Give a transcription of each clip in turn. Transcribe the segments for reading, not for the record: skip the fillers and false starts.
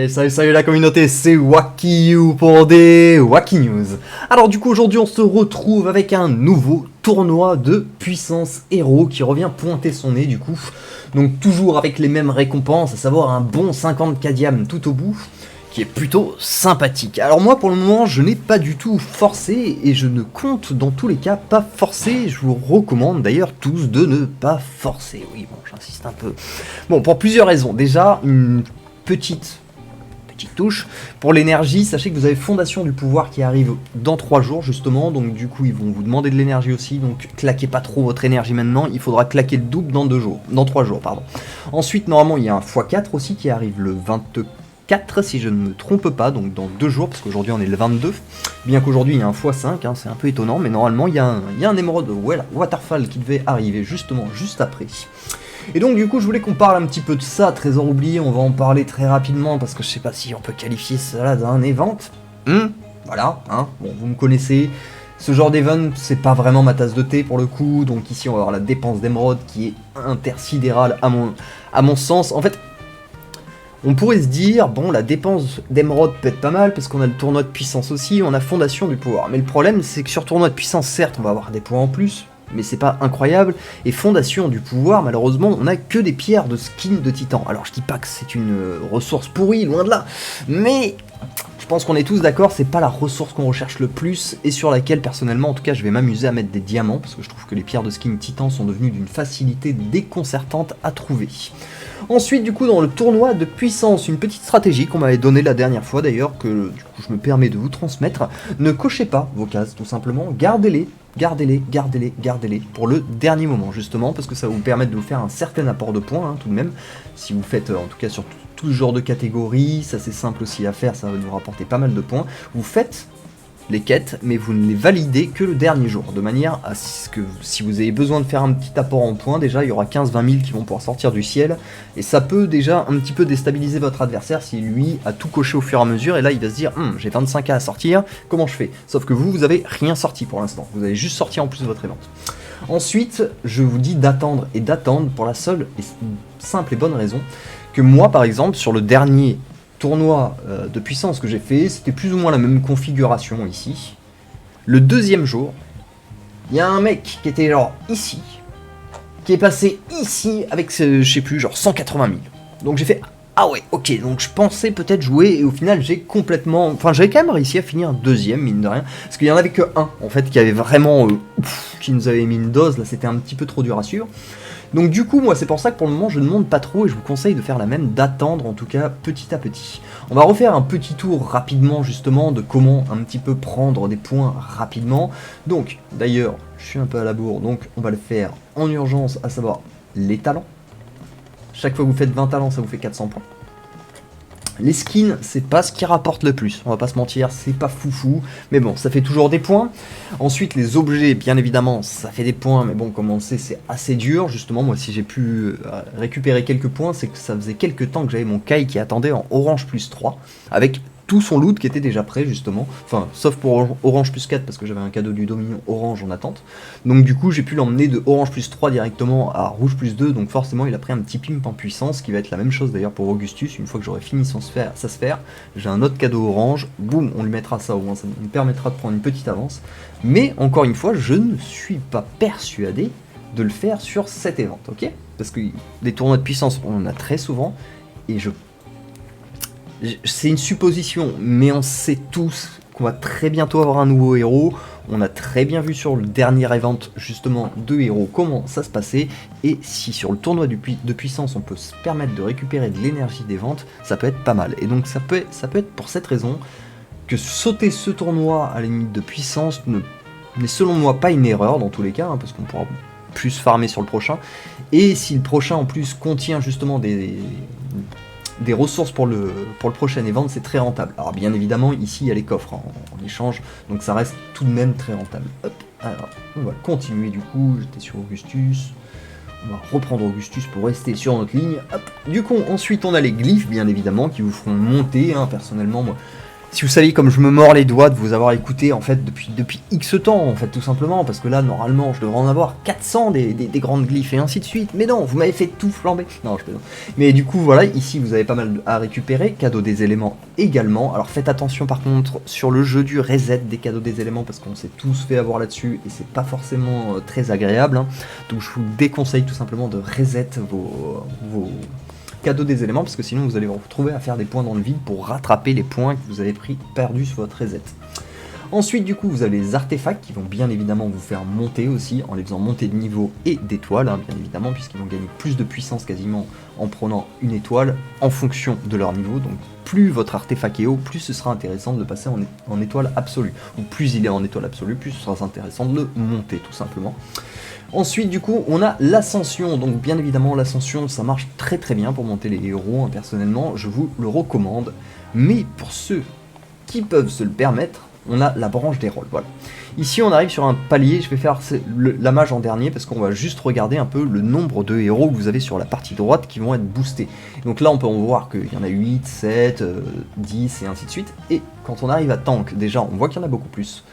Et salut la communauté, c'est WackyU pour des Wacky News. Alors du coup aujourd'hui on se retrouve avec un nouveau tournoi de puissance héros qui revient pointer son nez du coup. Donc toujours avec les mêmes récompenses, à savoir un bon 50k diam tout au bout, qui est plutôt sympathique. Alors moi pour le moment je n'ai pas du tout forcé et je ne compte dans tous les cas pas forcer. Je vous recommande d'ailleurs tous de ne pas forcer. Oui bon j'insiste un peu. Bon pour plusieurs raisons. Déjà une petite touche. Pour l'énergie, sachez que vous avez Fondation du Pouvoir qui arrive dans 3 jours justement, donc du coup ils vont vous demander de l'énergie aussi, donc claquez pas trop votre énergie maintenant, il faudra claquer le double dans 3 jours, pardon. Ensuite normalement il y a un x4 aussi qui arrive le 24 si je ne me trompe pas, donc dans 2 jours, parce qu'aujourd'hui on est le 22, bien qu'aujourd'hui il y a un x5, hein, c'est un peu étonnant, mais normalement il y a un émeraude waterfall qui devait arriver justement juste après. Et donc du coup je voulais qu'on parle un petit peu de ça, Trésor oublié, on va en parler très rapidement parce que je sais pas si on peut qualifier cela d'un event. Voilà, hein, bon vous me connaissez, ce genre d'event c'est pas vraiment ma tasse de thé pour le coup, donc ici on va avoir la dépense d'émeraude qui est intersidérale à mon sens. En fait, on pourrait se dire, bon la dépense d'émeraude peut être pas mal parce qu'on a le tournoi de puissance aussi, on a Fondation du Pouvoir, mais le problème c'est que sur tournoi de puissance certes on va avoir des points en plus, mais c'est pas incroyable, et Fondation du Pouvoir, malheureusement, on a que des pierres de skin de titan. Alors je dis pas que c'est une ressource pourrie, loin de là, mais je pense qu'on est tous d'accord, c'est pas la ressource qu'on recherche le plus, et sur laquelle, personnellement, en tout cas, je vais m'amuser à mettre des diamants, parce que je trouve que les pierres de skin titan sont devenues d'une facilité déconcertante à trouver. Ensuite, du coup, dans le tournoi de puissance, une petite stratégie qu'on m'avait donnée la dernière fois, d'ailleurs, que du coup je me permets de vous transmettre. Ne cochez pas vos cases, tout simplement, gardez-les pour le dernier moment, justement, parce que ça va vous permettre de vous faire un certain apport de points, hein, tout de même. Si vous faites, en tout cas sur tout genre de catégories, ça c'est simple aussi à faire, ça va vous rapporter pas mal de points. Vous faites les quêtes, mais vous ne les validez que le dernier jour, de manière à ce que si vous avez besoin de faire un petit apport en points, déjà il y aura 15-20 000 qui vont pouvoir sortir du ciel, et ça peut déjà un petit peu déstabiliser votre adversaire si lui a tout coché au fur et à mesure, et là il va se dire j'ai 25k à sortir, comment je fais? Sauf que vous avez rien sorti pour l'instant, vous avez juste sorti en plus de votre event. Ensuite, je vous dis d'attendre et d'attendre pour la seule et simple et bonne raison que moi par exemple sur le dernier tournoi de puissance que j'ai fait, c'était plus ou moins la même configuration ici. Le deuxième jour, il y a un mec qui était genre ici, qui est passé ici avec, je sais plus, genre 180 000. Donc j'ai fait, ah ouais, ok, donc je pensais peut-être jouer, et au final j'ai complètement... Enfin j'avais quand même réussi à finir deuxième, mine de rien, parce qu'il y en avait que un, en fait, qui avait vraiment... qui nous avait mis une dose, là c'était un petit peu trop dur à suivre. Donc du coup, moi, c'est pour ça que pour le moment, je ne monte pas trop et je vous conseille de faire la même, d'attendre en tout cas petit à petit. On va refaire un petit tour rapidement justement de comment un petit peu prendre des points rapidement. Donc, d'ailleurs, je suis un peu à la bourre, donc on va le faire en urgence, à savoir les talents. Chaque fois que vous faites 20 talents, ça vous fait 400 points. Les skins, c'est pas ce qui rapporte le plus, on va pas se mentir, c'est pas foufou, mais bon, ça fait toujours des points. Ensuite, les objets, bien évidemment, ça fait des points, mais bon, comme on le sait, c'est assez dur. Justement, moi, si j'ai pu récupérer quelques points, c'est que ça faisait quelques temps que j'avais mon Kai qui attendait en Orange plus 3, avec tout son loot qui était déjà prêt, justement. Enfin, sauf pour Orange plus 4, parce que j'avais un cadeau du Dominion Orange en attente. Donc du coup, j'ai pu l'emmener de Orange plus 3 directement à Rouge plus 2, donc forcément, il a pris un petit pimp en puissance, qui va être la même chose d'ailleurs pour Augustus. Une fois que j'aurai fini sa sphère, j'ai un autre cadeau orange, boum, on lui mettra ça au moins, ça me permettra de prendre une petite avance. Mais, encore une fois, je ne suis pas persuadé de le faire sur cet event, ok? Parce que les tournois de puissance, on en a très souvent, et c'est une supposition, mais on sait tous qu'on va très bientôt avoir un nouveau héros. On a très bien vu sur le dernier event justement de héros comment ça se passait, et si sur le tournoi de puissance on peut se permettre de récupérer de l'énergie des ventes, ça peut être pas mal. Et donc ça peut être pour cette raison que sauter ce tournoi à la limite de puissance n'est selon moi pas une erreur dans tous les cas, hein, parce qu'on pourra plus farmer sur le prochain, et si le prochain en plus contient justement des ressources pour le prochain event, c'est très rentable. Alors bien évidemment, ici il y a les coffres en échange, donc ça reste tout de même très rentable. Hop, alors on va continuer du coup, j'étais sur Augustus, on va reprendre Augustus pour rester sur notre ligne. Hop. Du coup, ensuite on a les glyphes bien évidemment qui vous feront monter, hein. Personnellement moi, Si vous saviez comme je me mords les doigts de vous avoir écouté en fait depuis X temps en fait tout simplement, parce que là normalement je devrais en avoir 400 des grandes glyphes et ainsi de suite, mais non, vous m'avez fait tout flamber. Non, je plaisante. Mais du coup voilà, ici vous avez pas mal à récupérer, cadeau des éléments également. Alors faites attention par contre sur le jeu du reset des cadeaux des éléments, parce qu'on s'est tous fait avoir là-dessus et c'est pas forcément très agréable, hein. Donc je vous déconseille tout simplement de reset vos cadeau des éléments, parce que sinon vous allez vous retrouver à faire des points dans le vide pour rattraper les points que vous avez perdus sur votre reset. Ensuite du coup vous avez les artefacts qui vont bien évidemment vous faire monter aussi, en les faisant monter de niveau et d'étoiles, hein, bien évidemment, puisqu'ils vont gagner plus de puissance quasiment en prenant une étoile en fonction de leur niveau. Donc plus votre artefact est haut, plus ce sera intéressant de le passer en étoile absolue, ou plus il est en étoile absolue, plus ce sera intéressant de le monter tout simplement. Ensuite du coup on a l'ascension, donc bien évidemment l'ascension ça marche très très bien pour monter les héros, hein. Personnellement je vous le recommande, mais pour ceux qui peuvent se le permettre, on a la branche des rôles, voilà. Ici on arrive sur un palier, je vais faire la mage en dernier parce qu'on va juste regarder un peu le nombre de héros que vous avez sur la partie droite qui vont être boostés. Donc là on peut en voir qu'il y en a 8, 7, 10 et ainsi de suite, et quand on arrive à tank déjà on voit qu'il y en a beaucoup plus.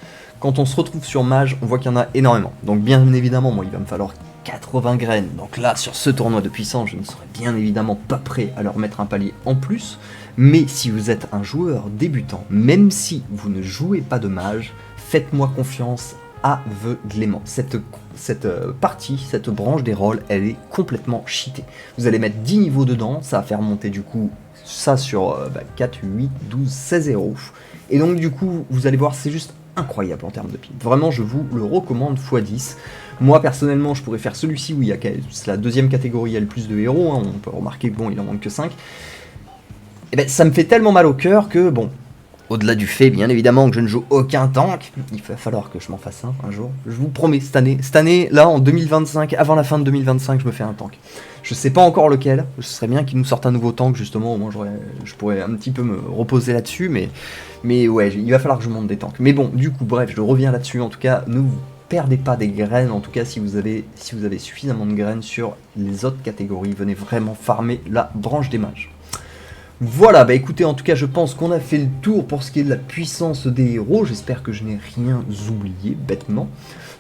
Quand on se retrouve sur mage, on voit qu'il y en a énormément. Donc bien évidemment, moi il va me falloir 80 graines. Donc là, sur ce tournoi de puissance, je ne serai bien évidemment pas prêt à leur mettre un palier en plus. Mais si vous êtes un joueur débutant, même si vous ne jouez pas de mage, faites-moi confiance aveuglément. Cette partie, cette branche des rôles, elle est complètement cheatée. Vous allez mettre 10 niveaux dedans, ça va faire monter du coup ça sur 4, 8, 12, 16 héros. Et donc du coup, vous allez voir, c'est juste incroyable en termes de ping. Vraiment, je vous le recommande x10. Moi, personnellement, je pourrais faire celui-ci où c'est la deuxième catégorie, il y a le plus de héros, hein. On peut remarquer que bon, il en manque que 5. Et ben, ça me fait tellement mal au cœur que, bon, au-delà du fait, bien évidemment, que je ne joue aucun tank, il va falloir que je m'en fasse un jour. Je vous promets, cette année, là, en 2025, avant la fin de 2025, je me fais un tank. Je sais pas encore lequel, ce serait bien qu'il nous sorte un nouveau tank, justement, au moins je pourrais un petit peu me reposer là-dessus, mais ouais, il va falloir que je monte des tanks. Mais bon, du coup, bref, je reviens là-dessus, en tout cas, ne vous perdez pas des graines, en tout cas, si vous avez suffisamment de graines sur les autres catégories, venez vraiment farmer la branche des mages. Voilà, bah écoutez, en tout cas je pense qu'on a fait le tour pour ce qui est de la puissance des héros. J'espère que je n'ai rien oublié bêtement.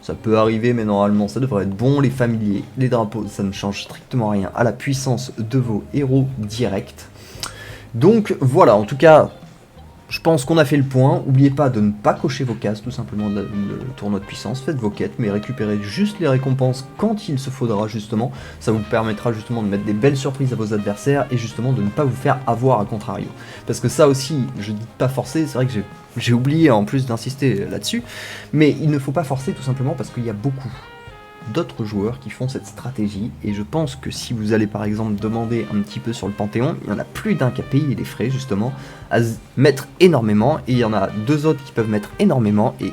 Ça peut arriver, mais normalement ça devrait être bon. Les familiers, les drapeaux, ça ne change strictement rien à la puissance de vos héros directs. Donc voilà, en tout cas, je pense qu'on a fait le point. N'oubliez pas de ne pas cocher vos cases, tout simplement, le tournoi de puissance. Faites vos quêtes, mais récupérez juste les récompenses quand il se faudra, justement. Ça vous permettra justement de mettre des belles surprises à vos adversaires et justement de ne pas vous faire avoir à contrario. Parce que ça aussi, je dis pas forcer, c'est vrai que j'ai oublié en plus d'insister là-dessus, mais il ne faut pas forcer tout simplement parce qu'il y a beaucoup d'autres joueurs qui font cette stratégie, et je pense que si vous allez par exemple demander un petit peu sur le Panthéon, il y en a plus d'un qui a payé les frais justement à mettre énormément, et il y en a deux autres qui peuvent mettre énormément, et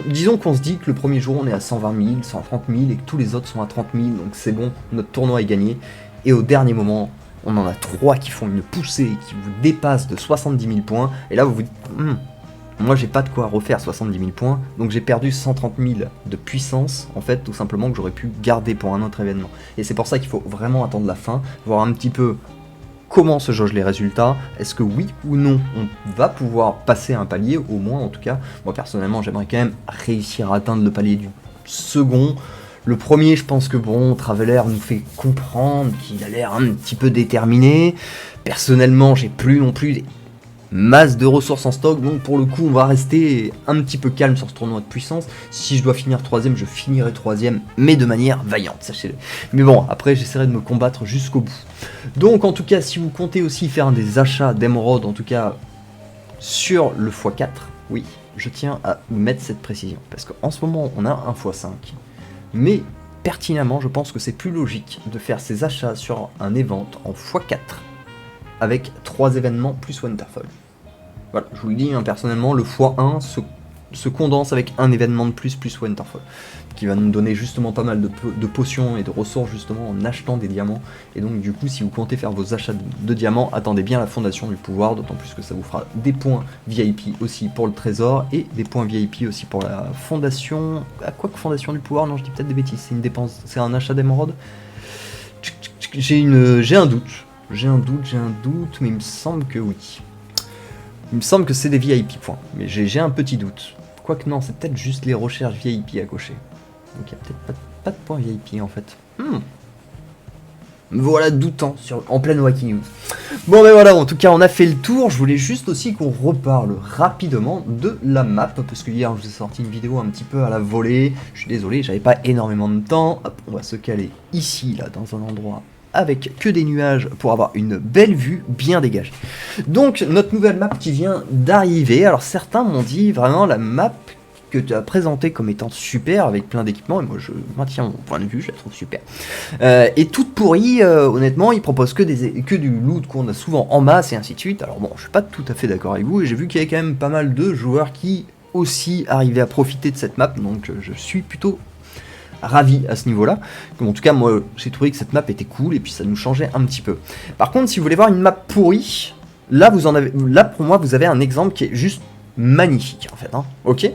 disons qu'on se dit que le premier jour on est à 120 000, 130 000 et que tous les autres sont à 30 000, donc c'est bon, notre tournoi est gagné, et au dernier moment on en a 3 qui font une poussée et qui vous dépassent de 70 000 points, et là vous vous dites moi j'ai pas de quoi refaire 70 000 points, donc j'ai perdu 130 000 de puissance, en fait, tout simplement, que j'aurais pu garder pour un autre événement. Et c'est pour ça qu'il faut vraiment attendre la fin, voir un petit peu comment se jaugent les résultats, est-ce que oui ou non on va pouvoir passer un palier, au moins en tout cas. Moi personnellement j'aimerais quand même réussir à atteindre le palier du second. Le premier, je pense que bon, Traveler nous fait comprendre qu'il a l'air un petit peu déterminé. Personnellement, j'ai plus non plus des masse de ressources en stock, donc pour le coup on va rester un petit peu calme sur ce tournoi de puissance. Si je dois finir troisième, je finirai troisième, mais de manière vaillante, sachez-le. Mais bon, après j'essaierai de me combattre jusqu'au bout. Donc en tout cas, si vous comptez aussi faire des achats d'émeraudes, en tout cas sur le x4, oui, je tiens à mettre cette précision, parce qu'en ce moment on a un x5, mais pertinemment je pense que c'est plus logique de faire ces achats sur un event en x4 avec 3 événements plus Winterfell. Voilà, je vous le dis, hein, personnellement, le x1 se condense avec un événement de plus Winterfell, qui va nous donner justement pas mal de potions et de ressources justement en achetant des diamants. Et donc du coup, si vous comptez faire vos achats de diamants, attendez bien la fondation du pouvoir, d'autant plus que ça vous fera des points VIP aussi pour le trésor, et des points VIP aussi pour la fondation... À quoi que fondation du pouvoir? Non, je dis peut-être des bêtises, c'est une dépense, c'est un achat d'émeraude. J'ai un doute. J'ai un doute, mais il me semble que oui. Il me semble que c'est des VIP points, mais j'ai un petit doute. Quoique non, c'est peut-être juste les recherches VIP à cocher. Donc il n'y a peut-être pas de points VIP en fait. Voilà, doutant en pleine Wacky News. Bon ben voilà, en tout cas on a fait le tour. Je voulais juste aussi qu'on reparle rapidement de la map, parce que hier je vous ai sorti une vidéo un petit peu à la volée. Je suis désolé, j'avais pas énormément de temps. Hop, on va se caler ici, là, dans un endroit avec que des nuages pour avoir une belle vue bien dégagée. Donc notre nouvelle map qui vient d'arriver. Alors certains m'ont dit vraiment la map que tu as présenté comme étant super avec plein d'équipements, et moi je maintiens mon point de vue, je la trouve super. Et toute pourrie, honnêtement, ils proposent que du loot qu'on a souvent en masse et ainsi de suite. Alors bon, je suis pas tout à fait d'accord avec vous, et j'ai vu qu'il y avait quand même pas mal de joueurs qui aussi arrivaient à profiter de cette map, donc je suis plutôt ravi à ce niveau-là. En tout cas, moi j'ai trouvé que cette map était cool, et puis ça nous changeait un petit peu. Par contre, si vous voulez voir une map pourrie, là pour moi vous avez un exemple qui est juste magnifique en fait, hein. Ok,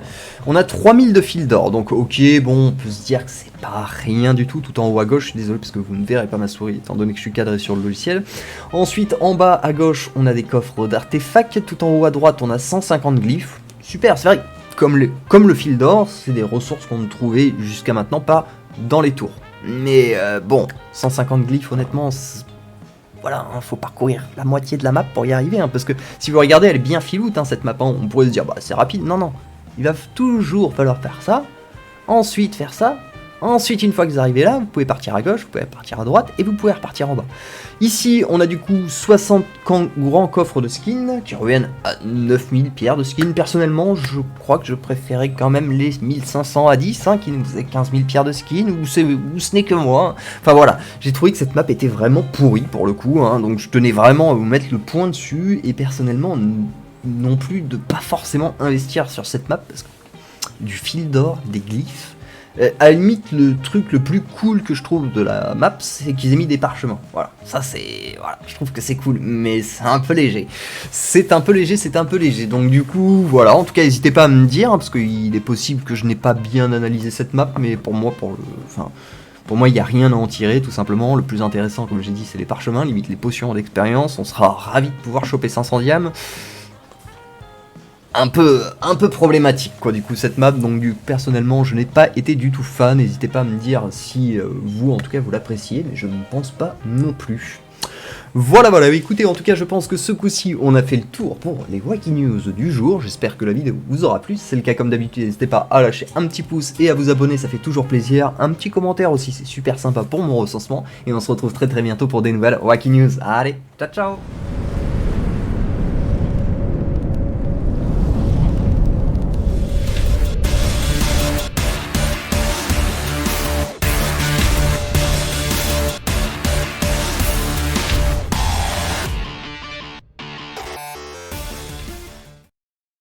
on a 3000 de fil d'or, donc ok, bon, on peut se dire que c'est pas rien du tout. Tout en haut à gauche, je suis désolé parce que vous ne verrez pas ma souris étant donné que je suis cadré sur le logiciel. Ensuite, en bas à gauche, on a des coffres d'artefacts. Tout en haut à droite, on a 150 glyphes. Super, c'est vrai, comme le fil d'or, c'est des ressources qu'on ne trouvait jusqu'à maintenant pas dans les tours. Mais bon, 150 glyphes, honnêtement, voilà, hein, faut parcourir la moitié de la map pour y arriver, hein, parce que si vous regardez, elle est bien filoute, hein, cette map, hein. On pourrait se dire, bah c'est rapide, non, il va toujours falloir faire ça, ensuite faire ça, ensuite une fois que vous arrivez là, vous pouvez partir à gauche, vous pouvez partir à droite, et vous pouvez repartir en bas. Ici, on a du coup 60 grands coffres de skins, qui reviennent à 9000 pierres de skins. Personnellement, je crois que je préférais quand même les 1500 à 10, hein, qui nous faisaient 15 000 pierres de skins, ou ce n'est que moi. Enfin voilà, j'ai trouvé que cette map était vraiment pourrie pour le coup, hein, donc je tenais vraiment à vous mettre le point dessus, et personnellement, non plus de pas forcément investir sur cette map, parce que du fil d'or, des glyphes, à la limite, le truc le plus cool que je trouve de la map, c'est qu'ils aient mis des parchemins. Voilà, ça c'est... Voilà, je trouve que c'est cool, mais c'est un peu léger. C'est un peu léger. Donc du coup, voilà, en tout cas, n'hésitez pas à me dire, hein, parce qu'il est possible que je n'ai pas bien analysé cette map, mais pour moi, pour moi, il n'y a rien à en tirer, tout simplement. Le plus intéressant, comme j'ai dit, c'est les parchemins, limite les potions d'expérience. On sera ravis de pouvoir choper 500 diams. Un peu problématique quoi du coup cette map, donc personnellement je n'ai pas été du tout fan. N'hésitez pas à me dire si vous en tout cas vous l'appréciez, mais je ne pense pas non plus. Voilà, écoutez, en tout cas je pense que ce coup-ci on a fait le tour pour les Wacky News du jour. J'espère que la vidéo vous aura plu. Si c'est le cas, comme d'habitude, n'hésitez pas à lâcher un petit pouce et à vous abonner, ça fait toujours plaisir. Un petit commentaire aussi, c'est super sympa pour mon recensement, et on se retrouve très bientôt pour des nouvelles Wacky News. Allez, ciao